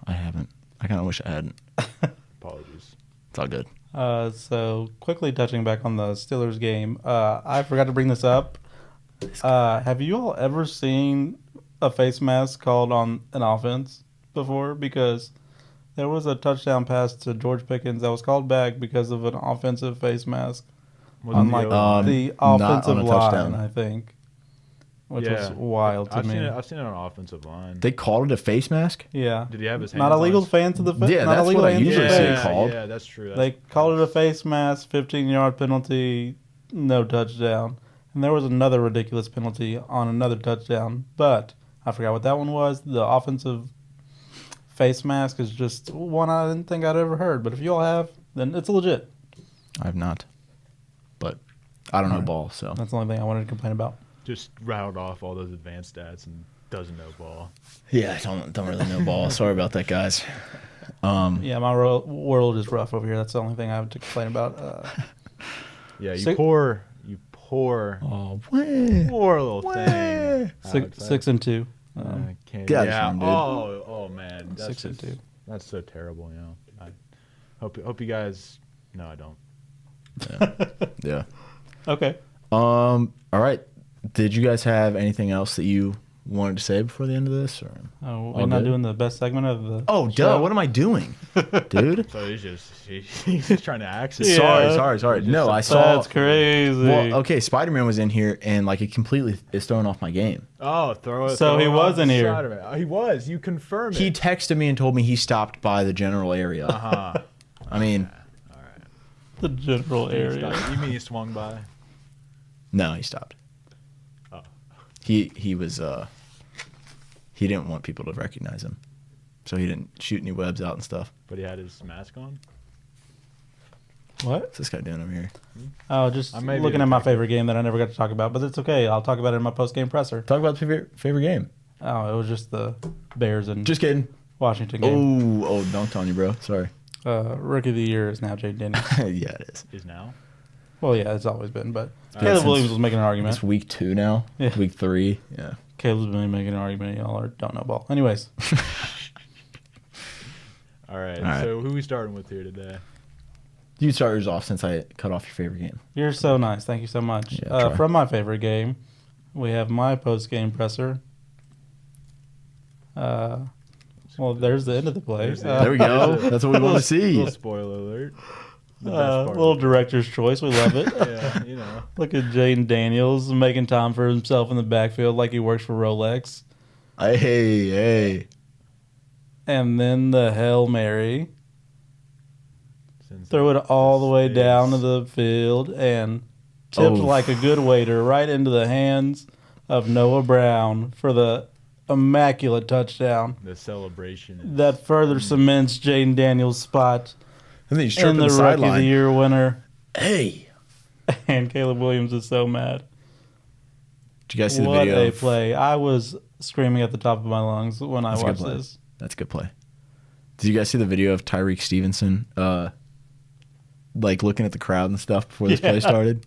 I haven't. I kind of wish I hadn't. Apologies. It's all good. So, quickly touching back on the Steelers game, I forgot to bring this up. Have you all ever seen a face mask called on an offense before? Because there was a touchdown pass to George Pickens that was called back because of an offensive face mask on the offensive line, I think, which was wild to me. I've seen it on offensive line. They called it a face mask? Yeah. Did he have his hands not illegal fans to the face? Yeah, that's what I usually see it called. Yeah, that's true. They called it a face mask, 15-yard penalty, no touchdown. And there was another ridiculous penalty on another touchdown, but I forgot what that one was. The offensive face mask is just one I didn't think I'd ever heard. But if you all have, then it's legit. I have not. But I don't know ball, so. That's the only thing I wanted to complain about. Just rattled off all those advanced stats and doesn't know ball. Yeah, I don't really know ball. Sorry about that, guys. Yeah, my world is rough over here. That's the only thing I have to complain about. Yeah, you poor little thing. 6-2. Yeah. Oh man, that's 6-2. That's so terrible. You know, I hope you guys. No, I don't. Yeah. Okay. All right. Did you guys have anything else that you wanted to say before the end of this? Or we're not doing the best segment of the show? Duh. What am I doing, dude? So he's just trying to access. Sorry. No, I saw. That's crazy. Well, okay, Spider-Man was in here, and like it completely is throwing off my game. Oh, throw it. So he was in here. He was. You confirmed it. He texted me and told me he stopped by the general area. I mean, all right. The general area. You mean he swung by? No, he stopped. Oh. He was he didn't want people to recognize him, so he didn't shoot any webs out and stuff. But he had his mask on. What? What's this guy doing over here? Oh, just looking at my favorite game that I never got to talk about, but it's okay. I'll talk about it in my post-game presser. Talk about the favorite game. Oh, it was just the Bears and Just kidding. Washington game. Oh, dunked on you, bro. Sorry. Rookie of the year is now Jade Daniels. Yeah, it is. Is now? Well, yeah, it's always been, but Caleb Williams was making an argument. It's week 2 now. Yeah. Week 3. Yeah. Caleb's been making an argument. Y'all don't know ball. Anyways. All right. So who are we starting with here today? You start yours off since I cut off your favorite game. You're so nice. Thank you so much. Yeah, from my favorite game, we have my post-game presser. Well, there's the end of the play. There we go. That's what we want to see. Little spoiler alert. The best part little director's choice. We love it. Yeah, you know. Look at Jaden Daniels making time for himself in the backfield like he works for Rolex. Hey. And then the Hail Mary. Throw it all the way down to the field and tipped like a good waiter right into the hands of Noah Brown for the immaculate touchdown. The celebration. That further cements Jaden Daniels' spot And then he's in the Rookie of the Year winner. Hey. And Caleb Williams is so mad. Did you guys see the video? What a play. I was screaming at the top of my lungs when I watched this. That's a good play. Did you guys see the video of Tyreek Stevenson like looking at the crowd and stuff before this play started?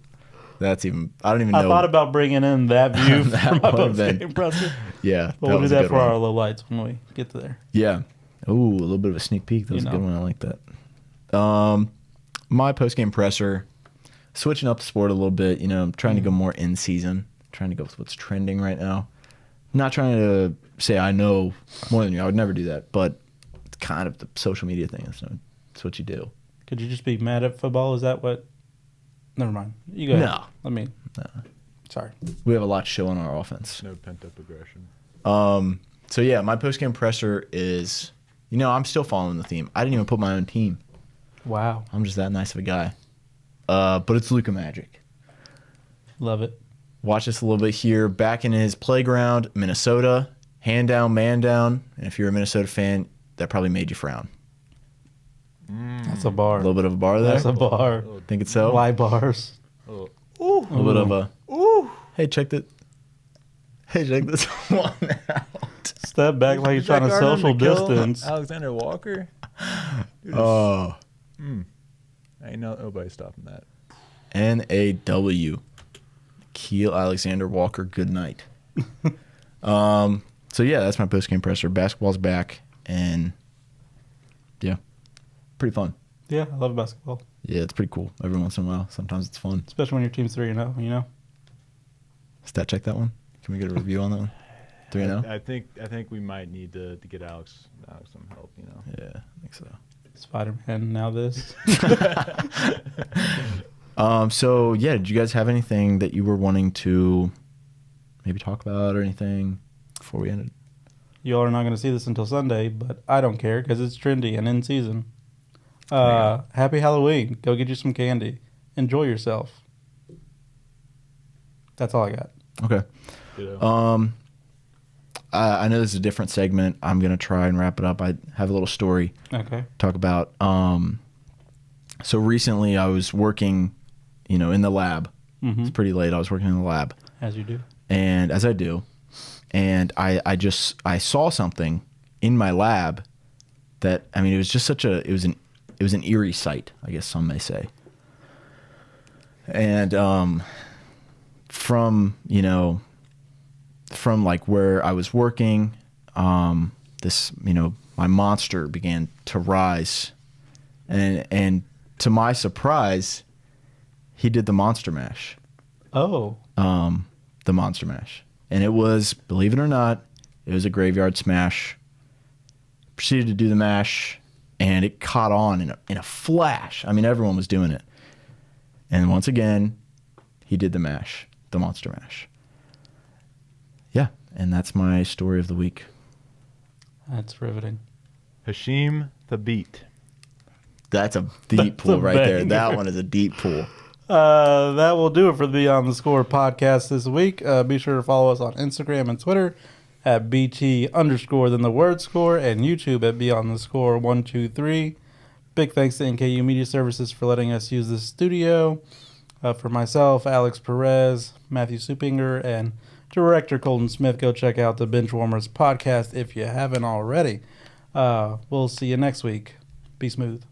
That's even, I don't even know. I thought about bringing in that view for my post-game presser. Yeah. But we'll do that for our low lights when we get to there. Yeah. Ooh, a little bit of a sneak peek. That was a good one. I like that. My post-game presser, switching up the sport a little bit, I'm trying to go more in season, trying to go with what's trending right now. not trying to say I know more than you. I would never do that, but it's kind of the social media thing. It's what you do. Could you just be mad at football? Is that what? Never mind. You go ahead. No. Let me. No. Sorry. We have a lot to show on our offense. No pent-up aggression. So yeah, my post-game presser is, I'm still following the theme. I didn't even put my own team. Wow. I'm just that nice of a guy. But it's Luka Magic. Love it. Watch this a little bit here. Back in his playground, Minnesota, hand down, man down. And if you're a Minnesota fan, that probably made you frown. That's a bar. A little bit of a bar there. That's a bar. Think it's so? Why bars? Oh, A little bit of a. Hey, check this one out. Step back like you're trying to social distance. Alexander Walker. Dude, Oh. ain't nobody stopping that. NAW. Keel Alexander Walker, good night. So yeah, that's my post-game presser. Basketball's back, and yeah, pretty fun. Yeah, I love basketball. Yeah, it's pretty cool every once in a while. Sometimes it's fun. Especially when your team's 3-0, you know? Stat check that one. Can we get a review on that one? 3-0? I think we might need to get Alex some help. Yeah, I think so. Spider-Man, now this. So yeah, did you guys have anything that you were wanting to maybe talk about or anything before we ended? Y'all are not going to see this until Sunday, but I don't care because it's trendy and in season. Happy Halloween. Go get you some candy. Enjoy yourself. That's all I got. Okay. I know this is a different segment. I'm going to try and wrap it up. I have a little story. Okay. Talk about. So recently I was working, in the lab. Mm-hmm. It's pretty late. I was working in the lab. As you do. And as I do. And I saw something in my lab that, it was just it was an eerie sight, I guess some may say. And from like where I was working, this, my monster began to rise. And to my surprise, he did the monster mash. Oh. The monster mash. And it was, believe it or not, it was a graveyard smash. Proceeded to do the mash, and it caught on in a flash. Everyone was doing it. And once again, he did the mash, the monster mash. Yeah, and that's my story of the week. That's riveting. Hashim the Beat. That's a deep pool right there. That one is a deep pool. That will do it for the Beyond the Score podcast this week. Be sure to follow us on Instagram and Twitter at BT_, then the word score, and YouTube at Beyond the Score 123. Big thanks to NKU Media Services for letting us use this studio. For myself, Alex Perez, Matthew Supinger, and director Colton Smith, go check out the Benchwarmers podcast if you haven't already. We'll see you next week. Be smooth.